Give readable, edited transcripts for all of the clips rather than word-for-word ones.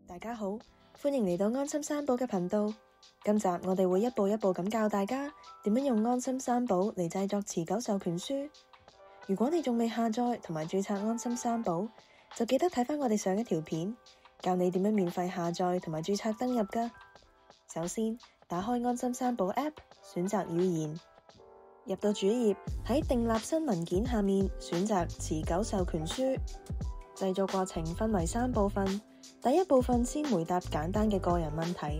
大家好，歡迎嚟到安心三寶嘅頻道。今集我哋會一步一步咁教大家點樣用安心三寶嚟製作持久授權書。如果你仲未下載同埋註冊安心三寶，就記得睇返我哋上一條片，教你點樣免費下載同埋註冊登入㗎。首先，打開安心三寶 App， 選擇語言，入到主頁，喺訂立新文件下面選擇持久授權書。製作過程分為3部分，第一部分先回答簡單嘅個人問題，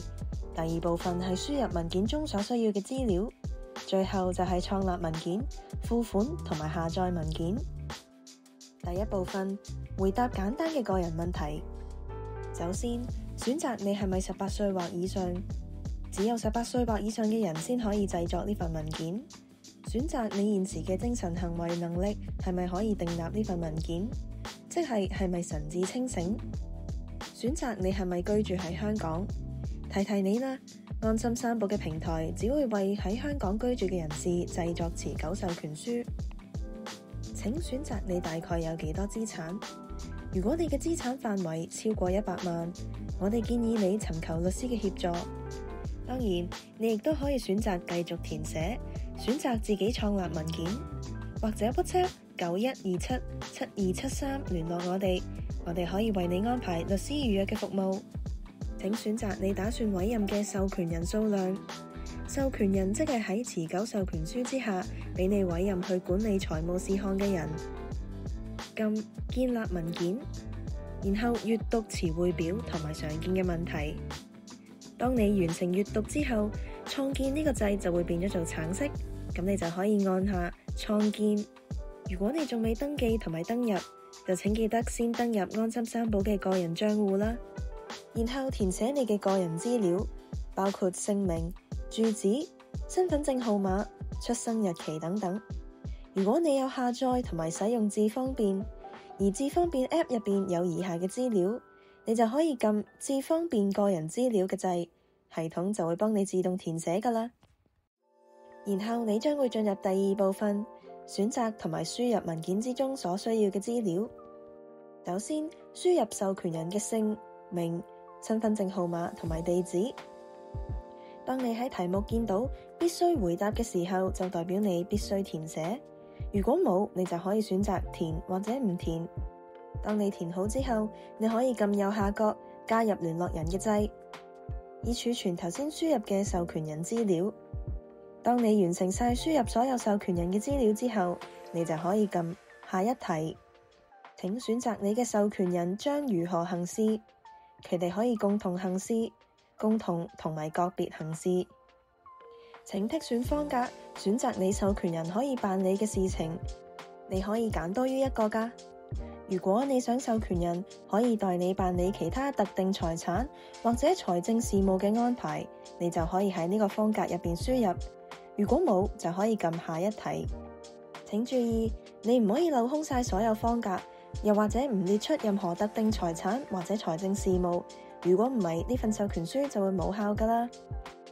第二部分係輸入文件中所需要嘅資料，最後就係創立文件、付款同埋下載文件。第一部分回答簡單嘅個人問題。首先，選擇你係咪18歲或以上，只有18歲或以上嘅人先可以製作呢份文件。選擇你現時嘅精神行為能力係咪可以訂立呢份文件，即係咪神志清醒。選擇你係咪居住喺香港，提你啦，安心三寶嘅平台只會為喺香港居住嘅人士製作持久授權書。請選擇你大概有幾多資產，如果你嘅資產範圍超過100萬，我哋建議你尋求律師嘅協助。當然，你亦都可以選擇繼續填寫，選擇自己創立文件，或者 WhatsApp 91277273聯絡我哋可以為你安排律師預約嘅服務。請選擇你打算委任嘅授權人數量，授權人即係喺持久授權書之下俾你委任去管理財務事項嘅人。撳建立文件，然後閱讀詞彙表同埋常見嘅問題。當你完成閱讀之後，創建呢個掣就會變咗做橙色，咁你就可以按下創建。如果你仲未登記同埋登入，就請記得先登入安心三寶嘅個人賬戶啦，然後填寫你嘅個人資料，包括姓名、住址、身份證號碼、出生日期等等。如果你有下載同埋使用智方便，而智方便 App 入邊有以下嘅資料，你就可以撳智方便個人資料嘅掣，系統就會幫你自動填寫㗎喇。然後你將會進入第2部分，選擇同埋輸入文件之中所需要嘅資料。首先，輸入授權人嘅姓名、身份證號碼同埋地址。當你喺題目見到必須回答嘅時候，就代表你必須填寫。如果冇，你就可以選擇填或者唔填。當你填好之後，你可以撳右下角加入聯絡人嘅掣，以儲存頭先輸入嘅授權人資料。當你完成晒輸入所有授權人嘅資料之後，你就可以撳下一題。請選擇你嘅授權人將如何行事，佢哋可以共同行事、共同同埋個別行事。請剔選方格，選擇你授權人可以辦理嘅事情，你可以揀多於一個㗎。如果你想授權人可以代你辦理其他特定財產或者財政事務嘅安排，你就可以喺呢個方格入邊輸入。如果冇，就可以撳下一題。請注意，你唔可以漏空晒所有方格，又或者唔列出任何特定財產或者財政事務。如果唔係，呢份授權書就會冇效㗎啦。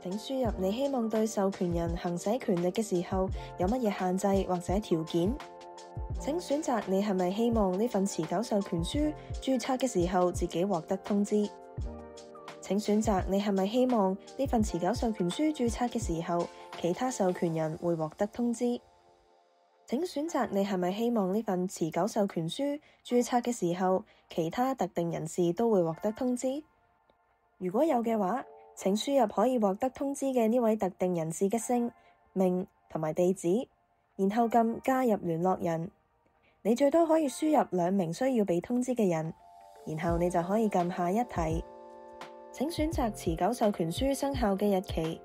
請輸入你希望對授權人行使權力嘅時候有乜嘢限制或者條件。請選擇你係咪希望呢份持久授權書註冊嘅時候自己獲得通知。請選擇你係咪希望呢份持久授權書註冊嘅時候其他授權人會獲得通知。請選擇你係咪希望呢份持久授權書註冊嘅時候其他特定人士都會獲得通知。如果有嘅話，請輸入可以獲得通知嘅呢位特定人士嘅姓名同埋地址，然後撳加入聯絡人。你最多可以輸入2名需要被通知嘅人，然後你就可以撳下一題。請選擇持久授權書生效嘅日期。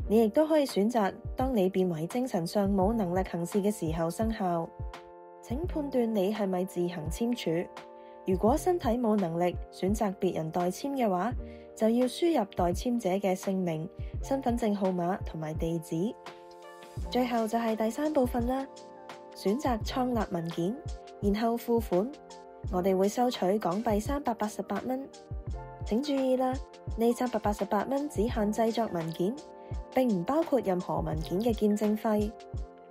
你亦都可以選擇當你變為精神上冇能力行事嘅時候生效。請判斷你係咪自行簽署。如果身體冇能力選擇別人代簽嘅話，就要輸入代簽者嘅姓名、身份證號碼同埋地址。最後就係第3部分啦，選擇創立文件，然後付款。我哋會收取港幣388蚊。請注意啦，呢388蚊只限製作文件，並唔包括任何文件嘅見證費。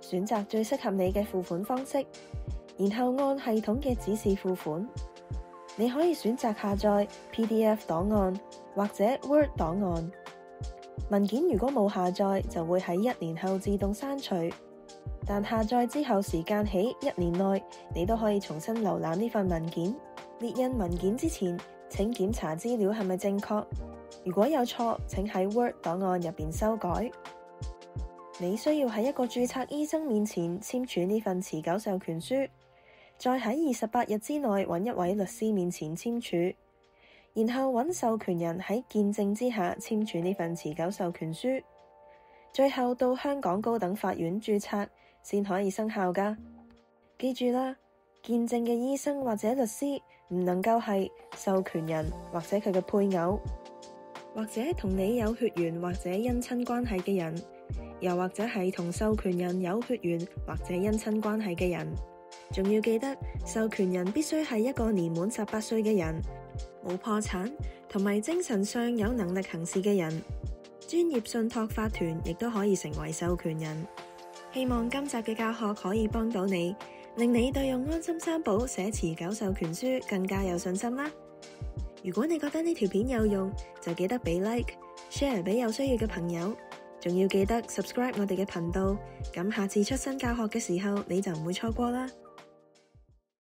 選擇最適合你嘅付款方式，然後按系統嘅指示付款。你可以選擇下載 PDF 檔案或者 Word 檔案。文件如果冇下載，就會喺1年後自動刪除。但下載之後時間起1年內，你都可以重新瀏覽呢份文件。列印文件之前，請檢查資料係咪正確。如果有錯，請喺 Word 檔案入邊修改。你需要喺一個註冊醫生面前簽署呢份持久授權書，再喺28日之內揾一位律師面前簽署，然後揾授權人喺見證之下簽署呢份持久授權書，最後到香港高等法院註冊先可以生效㗎。記住啦，見證嘅醫生或者律師唔能夠係授權人或者佢嘅配偶，或者同你有血緣或者姻親關係嘅人，又或者係同授權人有血緣或者姻親關係嘅人。仲要記得，授權人必須係一個年滿18歲嘅人，冇破產同埋精神上有能力行事嘅人。專業信託法團亦都可以成為授權人。希望今集嘅教學可以幫到你，令你對用安心三寶寫持久授權書更加有信心啦。如果你覺得呢條片有用，就記得俾 like、share 俾有需要嘅朋友，仲要記得 subscribe 我哋嘅頻道，咁下次出新教學嘅時候你就唔會錯過啦。